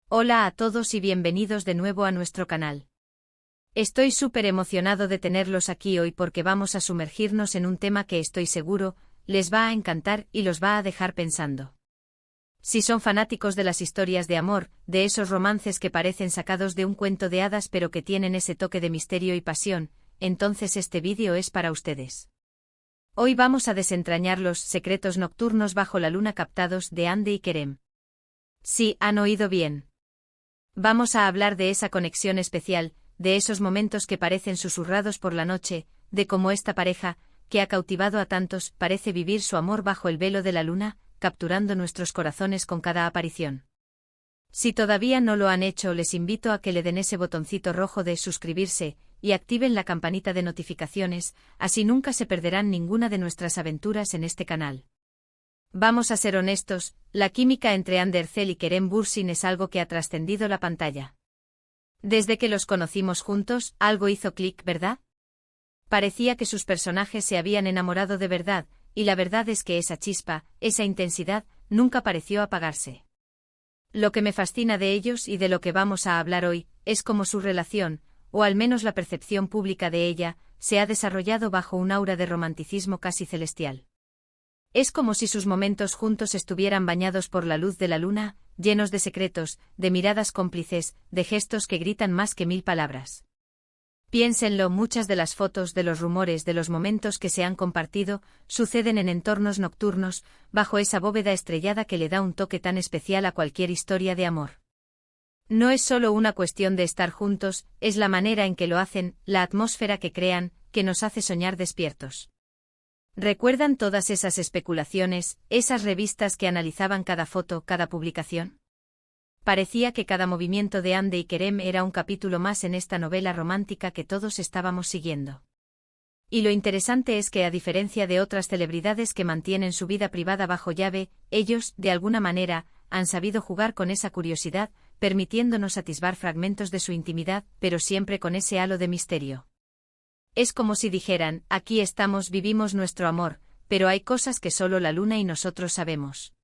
Hola a todos y bienvenidos de nuevo a nuestro canal. Estoy súper emocionado de tenerlos aquí hoy porque vamos a sumergirnos en un tema que estoy seguro les va a encantar y los va a dejar pensando. Si son fanáticos de las historias de amor, de esos romances que parecen sacados de un cuento de hadas pero que tienen ese toque de misterio y pasión, entonces este vídeo es para ustedes. Hoy vamos a desentrañar los secretos nocturnos bajo la luna captados de Hande y Kerem. Sí, han oído bien. Vamos a hablar de esa conexión especial, de esos momentos que parecen susurrados por la noche, de cómo esta pareja, que ha cautivado a tantos, parece vivir su amor bajo el velo de la luna, capturando nuestros corazones con cada aparición. Si todavía no lo han hecho, les invito a que le den ese botoncito rojo de suscribirse, y activen la campanita de notificaciones, así nunca se perderán ninguna de nuestras aventuras en este canal. Vamos a ser honestos, la química entre Hande Erçel y Kerem Bürsin es algo que ha trascendido la pantalla. Desde que los conocimos juntos, algo hizo clic, ¿verdad? Parecía que sus personajes se habían enamorado de verdad, y la verdad es que esa chispa, esa intensidad, nunca pareció apagarse. Lo que me fascina de ellos y de lo que vamos a hablar hoy, es cómo su relación, o al menos la percepción pública de ella, se ha desarrollado bajo un aura de romanticismo casi celestial. Es como si sus momentos juntos estuvieran bañados por la luz de la luna, llenos de secretos, de miradas cómplices, de gestos que gritan más que 1000 palabras. Piénsenlo, muchas de las fotos, de los rumores, de los momentos que se han compartido, suceden en entornos nocturnos, bajo esa bóveda estrellada que le da un toque tan especial a cualquier historia de amor. No es solo una cuestión de estar juntos, es la manera en que lo hacen, la atmósfera que crean, que nos hace soñar despiertos. ¿Recuerdan todas esas especulaciones, esas revistas que analizaban cada foto, cada publicación? Parecía que cada movimiento de Hande y Kerem era un capítulo más en esta novela romántica que todos estábamos siguiendo. Y lo interesante es que a diferencia de otras celebridades que mantienen su vida privada bajo llave, ellos, de alguna manera, han sabido jugar con esa curiosidad, permitiéndonos atisbar fragmentos de su intimidad, pero siempre con ese halo de misterio. Es como si dijeran, aquí estamos, vivimos nuestro amor, pero hay cosas que solo la luna y nosotros sabemos.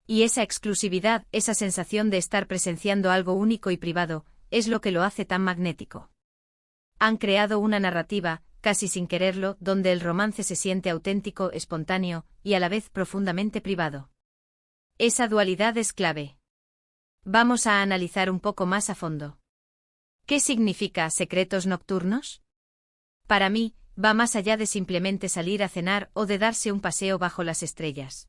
Y esa exclusividad, esa sensación de estar presenciando algo único y privado, es lo que lo hace tan magnético. Han creado una narrativa, casi sin quererlo, donde el romance se siente auténtico, espontáneo, y a la vez profundamente privado. Esa dualidad es clave. Vamos a analizar un poco más a fondo. ¿Qué significa secretos nocturnos? Para mí, va más allá de simplemente salir a cenar o de darse un paseo bajo las estrellas.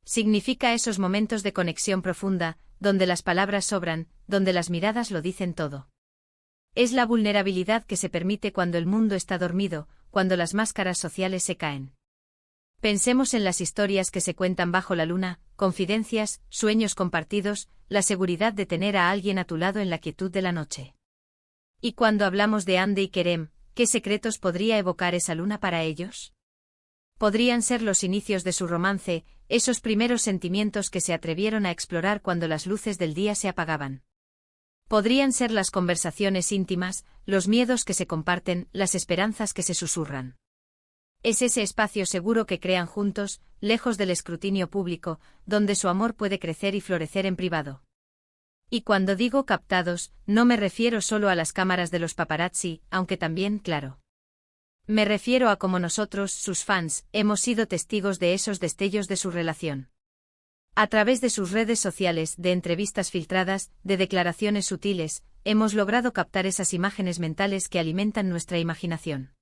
Significa esos momentos de conexión profunda, donde las palabras sobran, donde las miradas lo dicen todo. Es la vulnerabilidad que se permite cuando el mundo está dormido, cuando las máscaras sociales se caen. Pensemos en las historias que se cuentan bajo la luna, confidencias, sueños compartidos, la seguridad de tener a alguien a tu lado en la quietud de la noche. Y cuando hablamos de Hande y Kerem, ¿qué secretos podría evocar esa luna para ellos? Podrían ser los inicios de su romance, esos primeros sentimientos que se atrevieron a explorar cuando las luces del día se apagaban. Podrían ser las conversaciones íntimas, los miedos que se comparten, las esperanzas que se susurran. Es ese espacio seguro que crean juntos, lejos del escrutinio público, donde su amor puede crecer y florecer en privado. Y cuando digo captados, no me refiero solo a las cámaras de los paparazzi, aunque también, claro. Me refiero a cómo nosotros, sus fans, hemos sido testigos de esos destellos de su relación. A través de sus redes sociales, de entrevistas filtradas, de declaraciones sutiles, hemos logrado captar esas imágenes mentales que alimentan nuestra imaginación.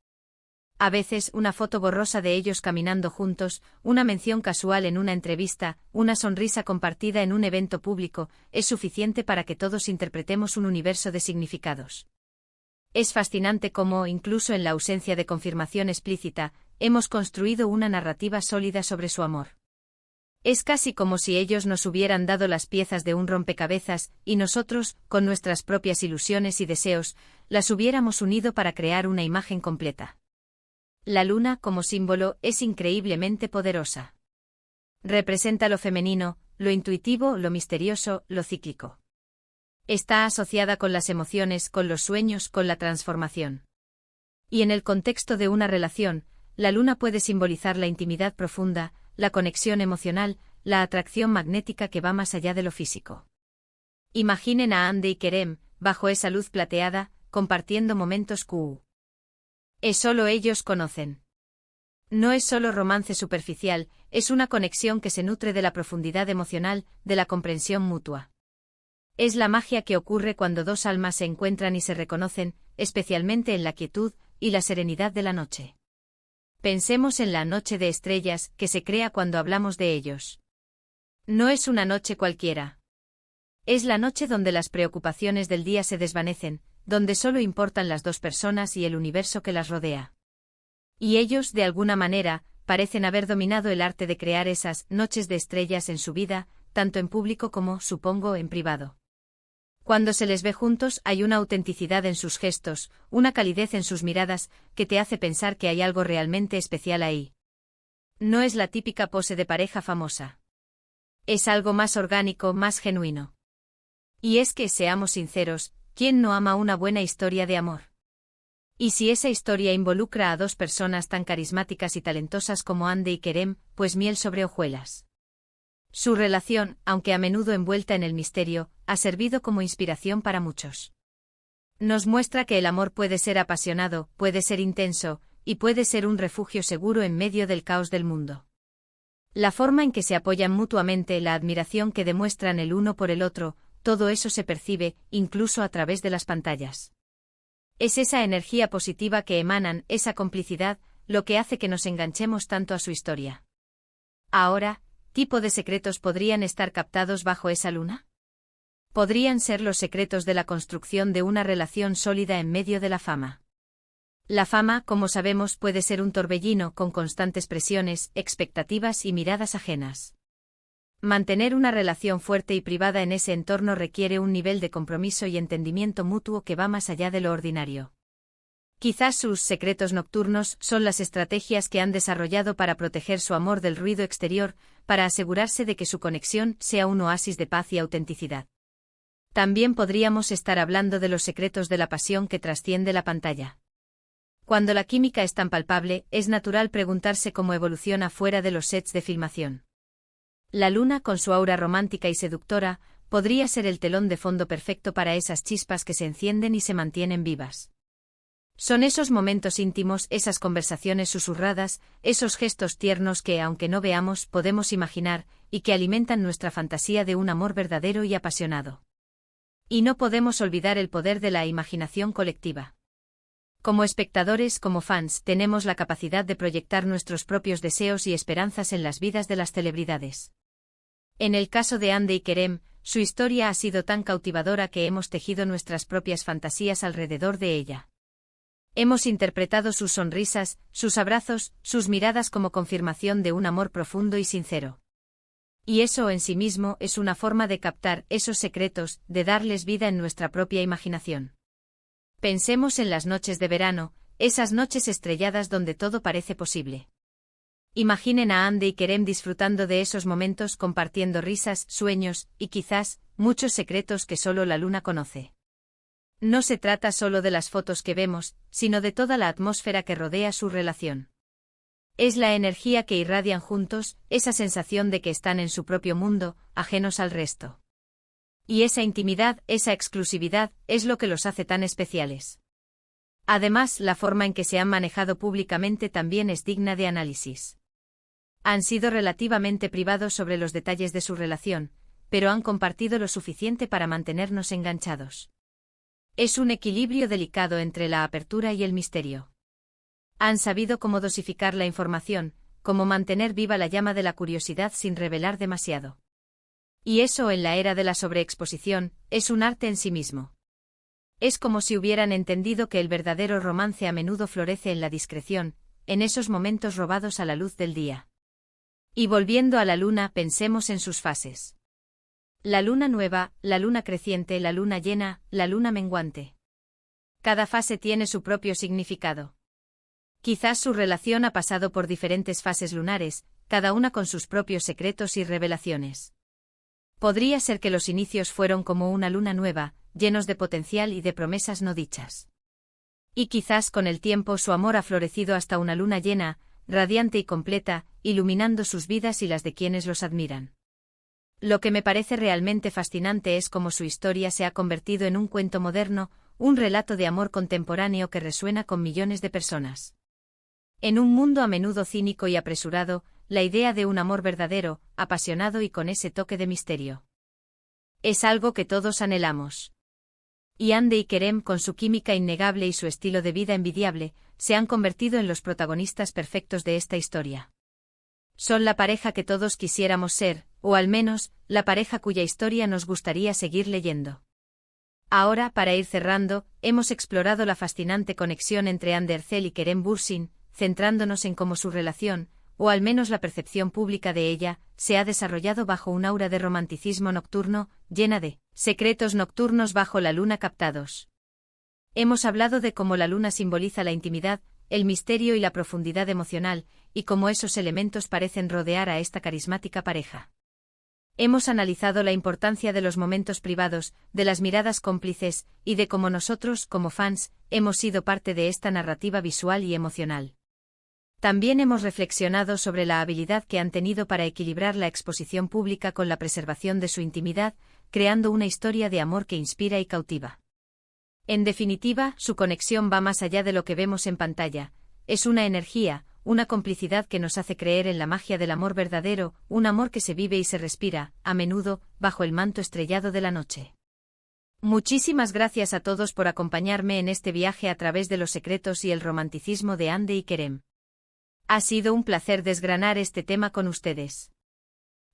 A veces, una foto borrosa de ellos caminando juntos, una mención casual en una entrevista, una sonrisa compartida en un evento público, es suficiente para que todos interpretemos un universo de significados. Es fascinante cómo, incluso en la ausencia de confirmación explícita, hemos construido una narrativa sólida sobre su amor. Es casi como si ellos nos hubieran dado las piezas de un rompecabezas, y nosotros, con nuestras propias ilusiones y deseos, las hubiéramos unido para crear una imagen completa. La luna, como símbolo, es increíblemente poderosa. Representa lo femenino, lo intuitivo, lo misterioso, lo cíclico. Está asociada con las emociones, con los sueños, con la transformación. Y en el contexto de una relación, la luna puede simbolizar la intimidad profunda, la conexión emocional, la atracción magnética que va más allá de lo físico. Imaginen a Hande y Kerem, bajo esa luz plateada, compartiendo momentos que solo ellos conocen. No es solo romance superficial, es una conexión que se nutre de la profundidad emocional, de la comprensión mutua. Es la magia que ocurre cuando dos almas se encuentran y se reconocen, especialmente en la quietud y la serenidad de la noche. Pensemos en la noche de estrellas que se crea cuando hablamos de ellos. No es una noche cualquiera. Es la noche donde las preocupaciones del día se desvanecen, donde solo importan las dos personas y el universo que las rodea. Y ellos, de alguna manera, parecen haber dominado el arte de crear esas noches de estrellas en su vida, tanto en público como, supongo, en privado. Cuando se les ve juntos hay una autenticidad en sus gestos, una calidez en sus miradas, que te hace pensar que hay algo realmente especial ahí. No es la típica pose de pareja famosa. Es algo más orgánico, más genuino. Y es que, seamos sinceros, ¿quién no ama una buena historia de amor? Y si esa historia involucra a dos personas tan carismáticas y talentosas como Hande y Kerem, pues miel sobre hojuelas. Su relación, aunque a menudo envuelta en el misterio, ha servido como inspiración para muchos. Nos muestra que el amor puede ser apasionado, puede ser intenso, y puede ser un refugio seguro en medio del caos del mundo. La forma en que se apoyan mutuamente, la admiración que demuestran el uno por el otro, todo eso se percibe, incluso a través de las pantallas. Es esa energía positiva que emanan, esa complicidad, lo que hace que nos enganchemos tanto a su historia. Ahora, ¿tipo de secretos podrían estar captados bajo esa luna? Podrían ser los secretos de la construcción de una relación sólida en medio de la fama. La fama, como sabemos, puede ser un torbellino con constantes presiones, expectativas y miradas ajenas. Mantener una relación fuerte y privada en ese entorno requiere un nivel de compromiso y entendimiento mutuo que va más allá de lo ordinario. Quizás sus secretos nocturnos son las estrategias que han desarrollado para proteger su amor del ruido exterior, para asegurarse de que su conexión sea un oasis de paz y autenticidad. También podríamos estar hablando de los secretos de la pasión que trasciende la pantalla. Cuando la química es tan palpable, es natural preguntarse cómo evoluciona fuera de los sets de filmación. La luna, con su aura romántica y seductora, podría ser el telón de fondo perfecto para esas chispas que se encienden y se mantienen vivas. Son esos momentos íntimos, esas conversaciones susurradas, esos gestos tiernos que, aunque no veamos, podemos imaginar, y que alimentan nuestra fantasía de un amor verdadero y apasionado. Y no podemos olvidar el poder de la imaginación colectiva. Como espectadores, como fans, tenemos la capacidad de proyectar nuestros propios deseos y esperanzas en las vidas de las celebridades. En el caso de Hande y Kerem, su historia ha sido tan cautivadora que hemos tejido nuestras propias fantasías alrededor de ella. Hemos interpretado sus sonrisas, sus abrazos, sus miradas como confirmación de un amor profundo y sincero. Y eso en sí mismo es una forma de captar esos secretos, de darles vida en nuestra propia imaginación. Pensemos en las noches de verano, esas noches estrelladas donde todo parece posible. Imaginen a Hande y Kerem disfrutando de esos momentos, compartiendo risas, sueños, y quizás, muchos secretos que solo la luna conoce. No se trata solo de las fotos que vemos, sino de toda la atmósfera que rodea su relación. Es la energía que irradian juntos, esa sensación de que están en su propio mundo, ajenos al resto. Y esa intimidad, esa exclusividad, es lo que los hace tan especiales. Además, la forma en que se han manejado públicamente también es digna de análisis. Han sido relativamente privados sobre los detalles de su relación, pero han compartido lo suficiente para mantenernos enganchados. Es un equilibrio delicado entre la apertura y el misterio. Han sabido cómo dosificar la información, cómo mantener viva la llama de la curiosidad sin revelar demasiado. Y eso, en la era de la sobreexposición, es un arte en sí mismo. Es como si hubieran entendido que el verdadero romance a menudo florece en la discreción, en esos momentos robados a la luz del día. Y volviendo a la luna, pensemos en sus fases. La luna nueva, la luna creciente, la luna llena, la luna menguante. Cada fase tiene su propio significado. Quizás su relación ha pasado por diferentes fases lunares, cada una con sus propios secretos y revelaciones. Podría ser que los inicios fueron como una luna nueva, llenos de potencial y de promesas no dichas. Y quizás con el tiempo su amor ha florecido hasta una luna llena, radiante y completa, iluminando sus vidas y las de quienes los admiran. Lo que me parece realmente fascinante es cómo su historia se ha convertido en un cuento moderno, un relato de amor contemporáneo que resuena con millones de personas. En un mundo a menudo cínico y apresurado, la idea de un amor verdadero, apasionado y con ese toque de misterio es algo que todos anhelamos. Y Andy y Kerem, con su química innegable y su estilo de vida envidiable, se han convertido en los protagonistas perfectos de esta historia. Son la pareja que todos quisiéramos ser, o al menos, la pareja cuya historia nos gustaría seguir leyendo. Ahora, para ir cerrando, hemos explorado la fascinante conexión entre Andercel y Kerem Bürsin, centrándonos en cómo su relación, o al menos la percepción pública de ella, se ha desarrollado bajo un aura de romanticismo nocturno, llena de secretos nocturnos bajo la luna captados. Hemos hablado de cómo la luna simboliza la intimidad, el misterio y la profundidad emocional, y cómo esos elementos parecen rodear a esta carismática pareja. Hemos analizado la importancia de los momentos privados, de las miradas cómplices, y de cómo nosotros, como fans, hemos sido parte de esta narrativa visual y emocional. También hemos reflexionado sobre la habilidad que han tenido para equilibrar la exposición pública con la preservación de su intimidad, creando una historia de amor que inspira y cautiva. En definitiva, su conexión va más allá de lo que vemos en pantalla. Es una energía, una complicidad que nos hace creer en la magia del amor verdadero, un amor que se vive y se respira, a menudo, bajo el manto estrellado de la noche. Muchísimas gracias a todos por acompañarme en este viaje a través de los secretos y el romanticismo de Andy y Kerem. Ha sido un placer desgranar este tema con ustedes.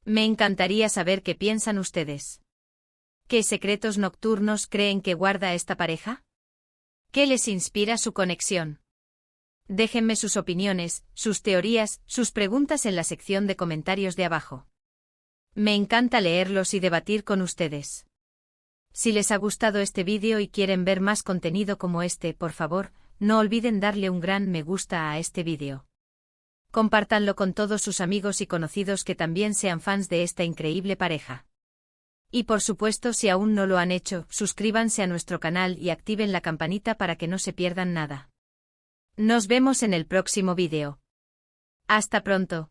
Me encantaría saber qué piensan ustedes. ¿Qué secretos nocturnos creen que guarda esta pareja? ¿Qué les inspira su conexión? Déjenme sus opiniones, sus teorías, sus preguntas en la sección de comentarios de abajo. Me encanta leerlos y debatir con ustedes. Si les ha gustado este vídeo y quieren ver más contenido como este, por favor, no olviden darle un gran me gusta a este vídeo. Compártanlo con todos sus amigos y conocidos que también sean fans de esta increíble pareja. Y por supuesto, si aún no lo han hecho, suscríbanse a nuestro canal y activen la campanita para que no se pierdan nada. Nos vemos en el próximo vídeo. Hasta pronto.